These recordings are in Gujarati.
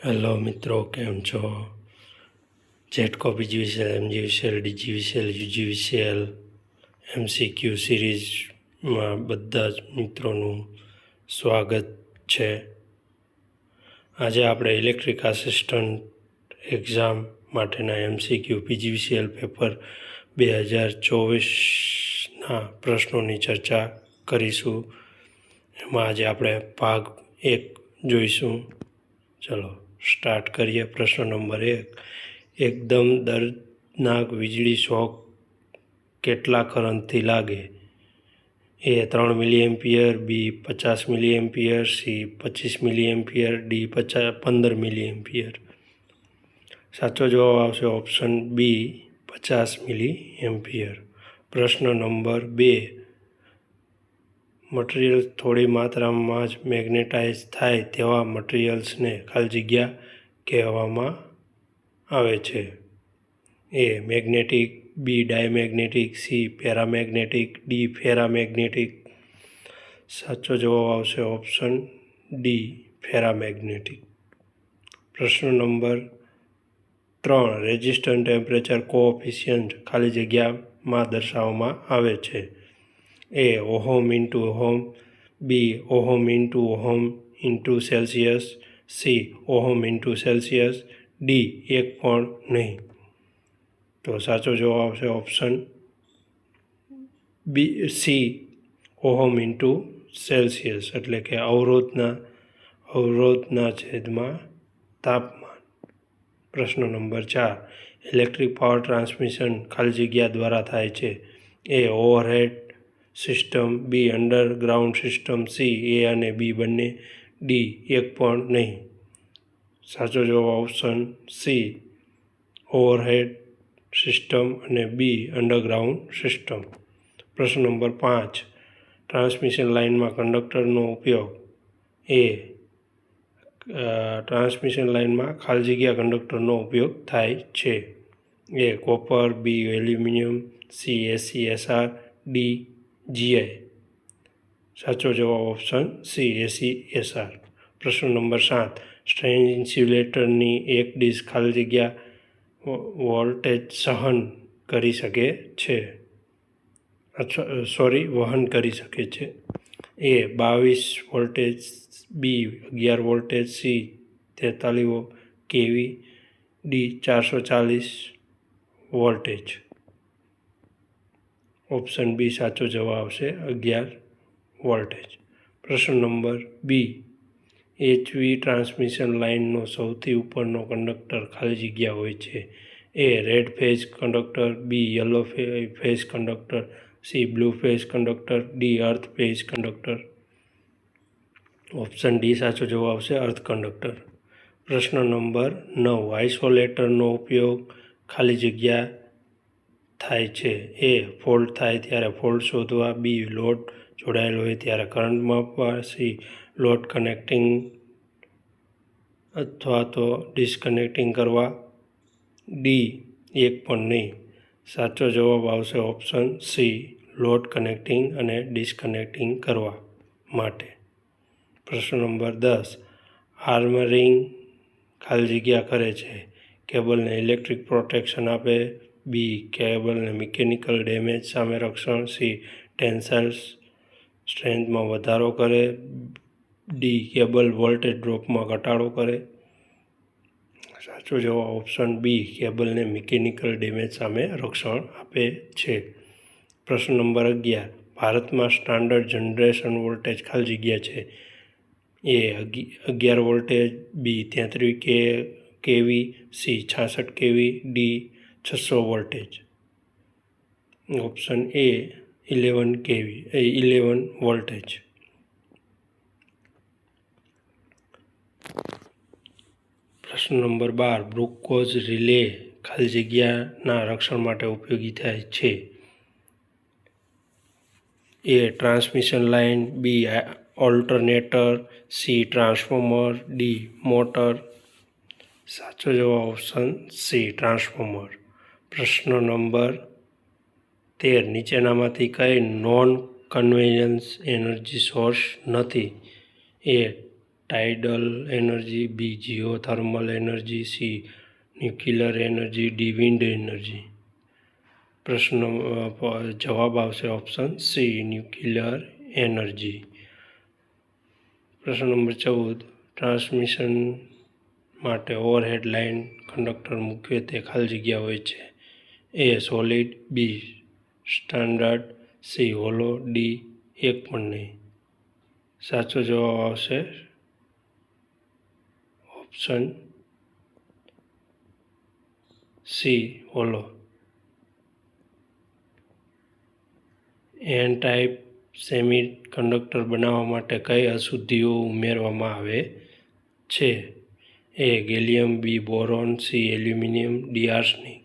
હેલો મિત્રો, કેમ છો? GETCO PGVCL, MGVCL, DGVCL, UGVCL, MCQ સિરીઝમાં બધા જ મિત્રોનું સ્વાગત છે. આજે આપણે ઇલેક્ટ્રિક આસિસ્ટન્ટ એક્ઝામ માટેના MCQ પીજીવીસીએલ પેપર 2024ના પ્રશ્નોની ચર્ચા કરીશું. એમાં આજે આપણે ભાગ 1 જોઈશું. ચલો સ્ટાર્ટ કરીએ. પ્રશ્ન નંબર 1. એકદમ દર્દનાક વીજળી શોક કેટલા કરંટથી લાગે? A 3 મિલીએમ્પિયર, B 50 મિલીએમ્પિયર, C 25 મિલીએમ્પિયર, D 15 મિલીએમ્પિયર. સાચો જવાબ આવશે ઓપ્શન બી 50 મિલીએમ્પિયર. પ્રશ્ન નંબર 2. મટીરિયલ થોડી માત્રામાં જ મેગ્નેટાઇઝ થાય તેવા મટીરિયલ્સને ખાલી જગ્યા કહેવામાં આવે છે. A magnetic, B ડાયમેગ્નેટિક, C paramagnetic, D ફેરામેગ્નેટિક. સાચો જવાબ આવશે ઓપ્શન ડી ફેરામેગ્નેટિક. પ્રશ્ન નંબર 3. રેઝિસ્ટન્સ ટેમ્પરેચર કોએફિશિયન્ટ ખાલી જગ્યામાં દર્શાવવામાં આવે છે. A ohm into ohm, B ohm into Celsius, C ohm into Celsius, D એક પણ નહીં. તો સાચો જવાબ આવશે option B C ohm into Celsius, એટલે કે અવરોધના છેદમાં તાપમાન. પ્રશ્ન નંબર 4. ઇલેક્ટ્રિક પાવર ટ્રાન્સમિશન ખાલી જગ્યા દ્વારા થાય છે. A overhead system, B underground system, C A અને B બંને, D એક પણ નહીં. સાચો જવાબ ઓપ્શન સી ઓવરહેડ સિસ્ટમ અને બી અંડરગ્રાઉન્ડ સિસ્ટમ. પ્રશ્ન નંબર 5. ટ્રાન્સમિશન લાઇનમાં કંડક્ટરનો ઉપયોગ. A ટ્રાન્સમિશન લાઇનમાં ખાલી જગ્યા કંડક્ટરનો ઉપયોગ થાય છે. A copper, B aluminium, C ACSR, D GI. સાચો જવાબ ઓપ્શન સી ACSR. પ્રશ્ન નંબર 7. સ્ટ્રેન ઇન્સ્યુલેટરની એક ડિસ્ક ખાલી જગ્યા વોલ્ટેજ સહન કરી શકે છે. વહન કરી શકે છે. A 22 voltage, B 11 voltage, C 43 kV, D 440 voltage. Option B સાચો જવાબ આવશે 11 વોલ્ટેજ. પ્રશ્ન નંબર બી. HV ટ્રાન્સમિશન લાઇનનો સૌથી ઉપરનો કંડક્ટર ખાલી જગ્યા હોય છે. A red phase conductor, B yellow phase conductor, C blue phase conductor, D earth phase conductor. Option D સાચો જવાબ આવશે અર્થ કંડક્ટર. પ્રશ્ન નંબર 9. આઇસોલેટરનો ઉપયોગ ખાલી જગ્યા થાય છે. A ફોલ્ટ થાય ત્યારે ફોલ્ટ શોધવા, B લોડ જોડાયેલો હોય ત્યારે કરંટ માપવા, C લોડ કનેક્ટિંગ અથવા તો ડિસ્કનેક્ટિંગ કરવા, D એક પણ નહીં. સાચો જવાબ આવશે ઓપ્શન સી લોડ કનેક્ટિંગ અને ડિસ્કનેક્ટિંગ કરવા માટે. પ્રશ્ન નંબર 10. આર્મરિંગ ખાલી જગ્યા કરે છે. કેબલને ઇલેક્ટ્રિક પ્રોટેક્શન આપે, B કેબલને મિકેનિકલ ડેમેજ સામે રક્ષણ, C ટેન્સાઇલ સ્ટ્રેન્થમાં વધારો કરે, D કેબલ વોલ્ટેજ ડ્રોપમાં ઘટાડો કરે. સાચો જવાબ ઓપ્શન બી કેબલને મિકેનિકલ ડેમેજ સામે રક્ષણ આપે છે. પ્રશ્ન નંબર 11. ભારતમાં સ્ટાન્ડર્ડ જનરેશન વોલ્ટેજ ખાલી જગ્યા છે. A 11 voltage, B 33 kV, C 66 kV, D 600 voltage. Option A 11 voltage. પ્રશ્ન નંબર 12. બ્રુકોઝ રિલે ખાલી જગ્યાના રક્ષણ માટે ઉપયોગી થાય છે. A transmission line, B alternator, C transformer, D motor. સાચો જવાબ ઓપ્શન સી ટ્રાન્સફોર્મર. પ્રશ્ન નંબર 13. નીચેનામાંથી કઈ નોન કન્વેન્શનલ એનર્જી સોર્સ નથી? A tidal energy, B geothermal energy, C nuclear energy, D wind energy. જવાબ આવશે ઓપ્શન સી ન્યુક્લિયર એનર્જી. પ્રશ્ન નંબર 14. ટ્રાન્સમિશન માટે ઓવરહેડ લાઇન કંડક્ટર મુખ્યત્વે ખાલી જગ્યા હોય છે. A solid, B standard, C hollow, D એક પણ નહીં. સાચો જવાબ આવશે option C hollow. N type semiconductor બનાવવા માટે કઈ અશુદ્ધિઓ ઉમેરવામાં આવે છે? A gallium, B boron, C aluminium, D arsenic.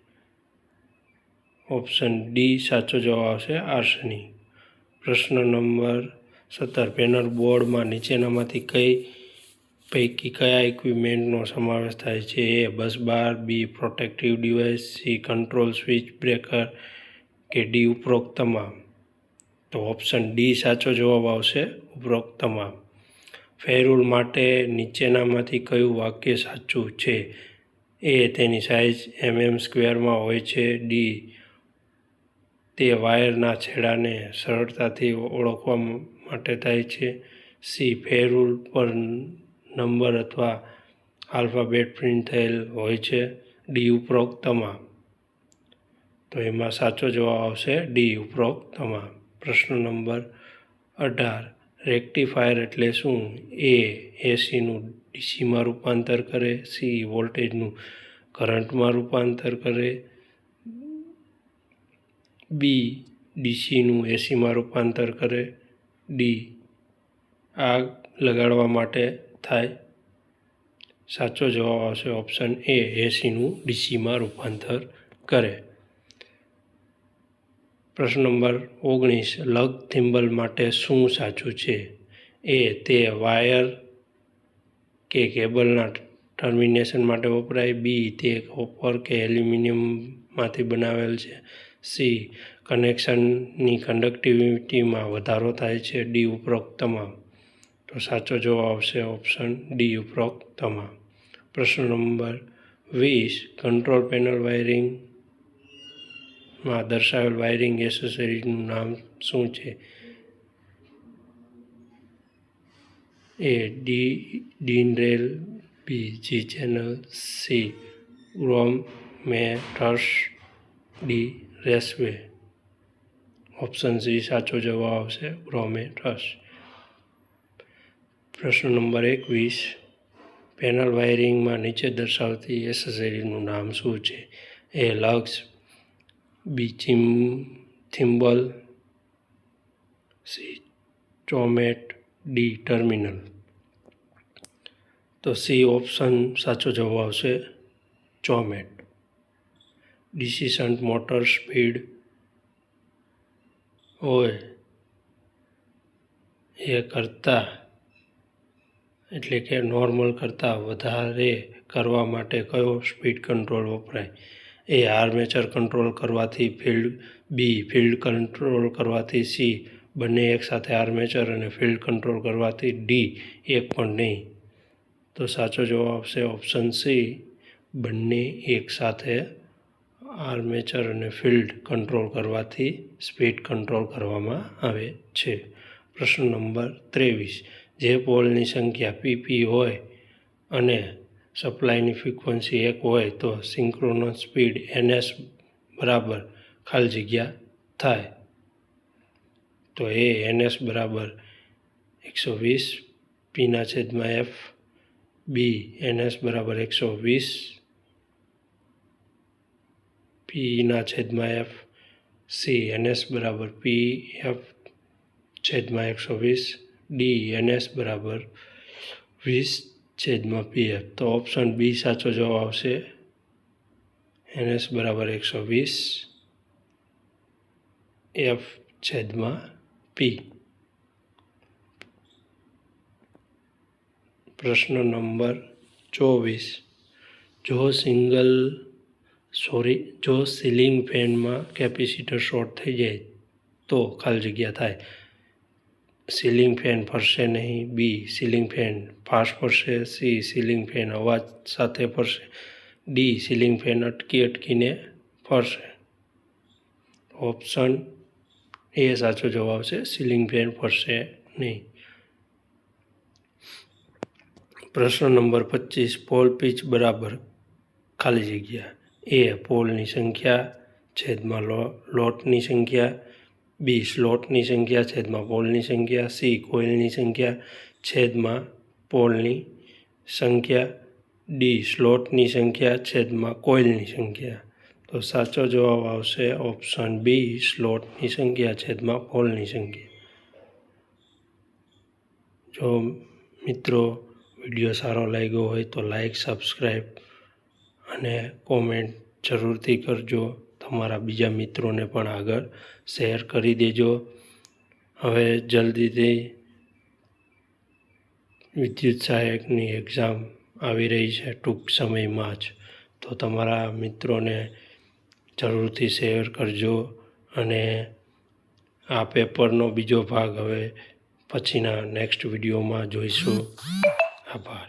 Option D સાચો જવાબ આવશે આર્સેનિક. પ્રશ્ન નંબર 17. પેનલ બોર્ડમાં નીચેનામાંથી પૈકી કયા ઇક્વિપમેન્ટનો સમાવેશ થાય છે? A bus bar, B protective device, C control switch breaker કે ડી ઉપરોક્ત તમામ. તો ઓપ્શન ડી સાચો જવાબ આવશે ઉપરોક્ત તમામ. ફેરુલ માટે નીચેનામાંથી કયું વાક્ય સાચું છે? એ તેની સાઇઝ mm² હોય છે, ડી તે વાયરના છેડાને સરળતાથી ઓળખવા માટે થાય છે, સી ફેરુલ પર નંબર અથવા આલ્ફાબેટ પ્રિન્ટ થયેલ હોય છે, ડી ઉપરોક્ત તમામ. તો એમાં સાચો જવાબ આવશે ડી ઉપરોક્ત તમામ. પ્રશ્ન નંબર 18. રેક્ટિફાયર એટલે શું? એ એસીનું ડીસીમાં રૂપાંતર કરે, સી વોલ્ટેજનું કરંટમાં રૂપાંતર કરે, બી ડીસીનું એસીમાં રૂપાંતર કરે, ડી આગ લગાડવા માટે થાય. સાચો જવાબ આવશે ઓપ્શન એ એસીનું ડીસીમાં રૂપાંતર કરે. પ્રશ્ન નંબર 19. લગ થિમ્બલ માટે શું સાચું છે? એ તે વાયર કે કેબલના ટર્મિનેશન માટે વપરાય, બી તે કોપર કે એલ્યુમિનિયમમાંથી બનાવેલ છે, સી કનેક્શનની કંડક્ટિવિટીમાં વધારો થાય છે, ડી ઉપરોક્ત તમામ. તો સાચો જવાબ આવશે ઓપ્શન ડી ઉપરોક્ત તમામ. પ્રશ્ન નંબર 20. કંટ્રોલ પેનલ વાયરિંગમાં દર્શાવેલ વાયરિંગ એસેસરીઝનું નામ શું છે? A DIN rail, B G channel, C grommeters, D raceway. Option C સાચો જવાબ આવશે ગ્રોમેટર્સ. પ્રશ્ન નંબર 21. પેનલ વાયરિંગમાં નીચે દર્શાવતી એસેસરીઝનું નામ શું છે? એ લગ્સ, બી થિમ્બલ, સી ચોમેટ, ડી ટર્મિનલ. તો સી ઓપ્શન સાચો જવાબ આવશે ચોમેટ. ડીસી શન્ટ મોટર સ્પીડ હોય એ કરતાં એટલે કે નોર્મલ કરતાં વધારે કરવા માટે કયો સ્પીડ કંટ્રોલ વપરાય? એ આર્મેચર કંટ્રોલ કરવાથી, બી ફિલ્ડ કંટ્રોલ કરવાથી, સી બંને એકસાથે આર્મેચર અને ફિલ્ડ કંટ્રોલ કરવાથી, ડી એક પણ નહીં. તો સાચો જવાબ આવશે ઓપ્શન સી બંને એકસાથે આર્મેચર અને ફિલ્ડ કંટ્રોલ કરવાથી સ્પીડ કંટ્રોલ કરવામાં આવે છે. પ્રશ્ન નંબર 23. જે પોલની સંખ્યા પીપી હોય અને સપ્લાયની ફ્રીક્વન્સી 1 હોય તો સિંક્રોનસ સ્પીડ NS બરાબર ખાલી જગ્યા થાય. તો એ NS બરાબર 120 P/F, બી NS બરાબર 120 P/F, સી NS બરાબર PF/120, ડી NS બરાબર 20/PF. તો ઓપ્શન બી સાચો જવાબ આવશે NS બરાબર 120 F/P. પ્રશ્ન નંબર 24. જો સીલિંગ ફેનમાં કેપેસિટર શોર્ટ થઈ જાય તો ખાલી જગ્યા થાય. સીલિંગ ફેન ફરશે નહીં, બી સીલિંગ ફેન ફાસ્ટ ફરશે, સી સીલિંગ ફેન અવાજ સાથે ફરશે, ડી સીલિંગ ફેન અટકીને ફરશે. ઓપ્શન એ સાચો જવાબ છે, સીલિંગ ફેન ફરશે નહીં. પ્રશ્ન નંબર 25, પોલ પીચ બરાબર ખાલી જગ્યા. એ પોલની સંખ્યા છેદમાં લોટની સંખ્યા, બી સ્લોટની સંખ્યા છેદમાં પોલની સંખ્યા, સી કોઇલની સંખ્યા છેદમાં પોલની સંખ્યા, ડી સ્લોટની સંખ્યા છેદમાં કોઇલની સંખ્યા. તો સાચો જવાબ આવશે ઓપ્શન બી, સ્લોટની સંખ્યા છેદમાં પોલની સંખ્યા. જો મિત્રો વિડીયો સારો લાગ્યો હોય તો લાઈક, સબસ્ક્રાઈબ અને કોમેન્ટ જરૂરથી કરજો. તમારા બીજા મિત્રોને પણ આગળ શેર કરી દેજો. હવે જલ્દીથી વિદ્યુત સહાયકની એક્ઝામ આવી રહી છે ટૂંક સમયમાં જ, તો તમારા મિત્રોને જરૂરથી શેર કરજો. અને આ પેપરનો બીજો ભાગ હવે પછીના નેક્સ્ટ વિડીયોમાં જોઈશું. આભાર.